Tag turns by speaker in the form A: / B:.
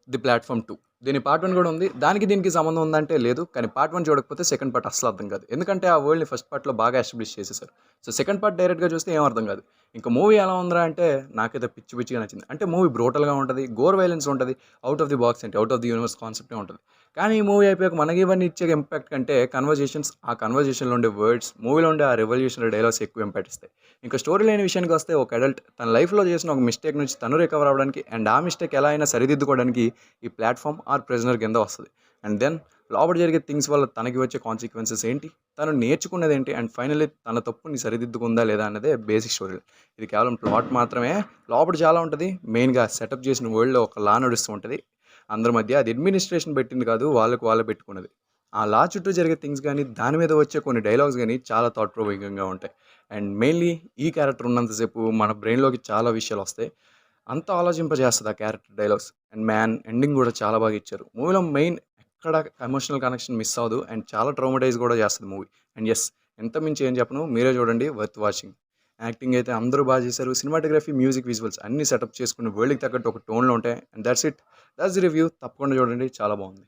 A: The platform 2 దీని part 1 కూడా ఉంది. దానికి దీనికి సంబంధం ఉందంటే లేదు. కానీ పార్ట్ 1 చూడకపోతే సెకండ్ పార్ట్ అస్సలు అర్థం కాదు. ఎందుకంటే ఆ వరల్డ్‌ని ఫస్ట్ పార్ట్‌లో బాగా ఎస్టాబ్లిష్ చేసేసారు. సో సెకండ్ పార్ట్ డైరెక్ట్‌గా చూస్తే ఏం అర్థం కాదు. ఇంక మూవీ ఎలా ఉందిరా అంటే నాకైతే పిచ్చి పిచ్చిగా నచ్చింది. అంటే మూవీ బ్రూటల్‌గా ఉంటది. గోర్ వైలెన్స్ ఉంటది. ఔట్ ఆఫ్ ది బాక్స్ అంటే ఔట్ ఆఫ్ ది యూనివర్స్ కాన్సెప్టే ఉంటది. కానీ ఈ మూవీ అయిపోయాక మనకి ఇవన్నీ ఇచ్చే ఇంపాక్ట్ కంటే కన్వర్జేషన్స్, ఆ కన్వర్జేషన్‌లో ఉండే వర్డ్స్, మూవీలో ఉండే ఆ రెవల్యూషనరీ డైలాగ్స్ ఎక్కువ ఇంపాక్ట్ ఇస్తాయి. ఇంకా స్టోరీ లైన్ విషయానికొస్తే ఒక అడల్ట్ తన లైఫ్‌లో చేసిన ఒక మిస్టేక్ నుంచి తను రికవర్ అవ్వడానికి అండ్ ఆ మిస్టేక్ ఎలా అయినా సరిదిద్దుకోవడానికి ఈ ప్లాట్‌ఫామ్ ఆర్ ప్రిజనర్ కింద వస్తది. అండ్ దెన్ లోపట జరిగే థింగ్స్ వల్ల తనకి వచ్చే కాన్సిక్వెన్సెస్ ఏంటి? తను నేర్చుకున్నదేంటి? అండ్ ఫైనల్లీ తన తప్పుని సరిదిద్దుకుందా లేదా అన్నదే బేసిక్ స్టోరీ. ఇది కేవలం ప్లాట్ మాత్రమే. లోపట చాలా ఉంటది. మెయిన్‌గా సెటప్ చేసిన వరల్డ్‌లో ఒక లా నడుస్తూ ఉంటది. అందరి మధ్య అది అడ్మినిస్ట్రేషన్ పెట్టింది కాదు. వాళ్ళకి వాళ్ళే పెట్టుకున్నది. ఆ లా చుట్టూ జరిగే థింగ్స్ గాని, దాని మీద వచ్చే కొన్ని డైలాగ్స్ గాని చాలా థాట్ ప్రొవోకింగ్‌గా ఉంటాయి. అండ్ మెయిన్‌లీ ఈ క్యారెక్టర్ ఉన్నంత సేపు మన బ్రెయిన్‌లోకి చాలా విషయాలొస్తాయి. అంత ఆలోచింపజేస్తది ఆ character dialogues. And man ending గూడా చాలా బాగా ఇచ్చారు. మూవీలో మెయిన్ ఎక్కడ ఎమోషనల్ కనెక్షన్ మిస్ అవ్వదు. అండ్ చాలా ట్రౌమటైజ్ గూడా చేస్తది మూవీ. అండ్ యెస్, ఎంత మించి ఏం చెప్పను. మీరే చూడండి, వర్త్ వాచింగ్. యాక్టింగ్ అయితే అందరూ బాగా చేశారు. సినిమాటోగ్రఫీ, మ్యూజిక్, విజువల్స్ అన్నీ సెటప్ చేసుకుని వరల్డ్‌కి తగ్గట్టు ఒక టోన్‌లో ఉంటాయి. And that's it. That's the review. తప్పకుండా చూడండి. చాలా బాగుంది.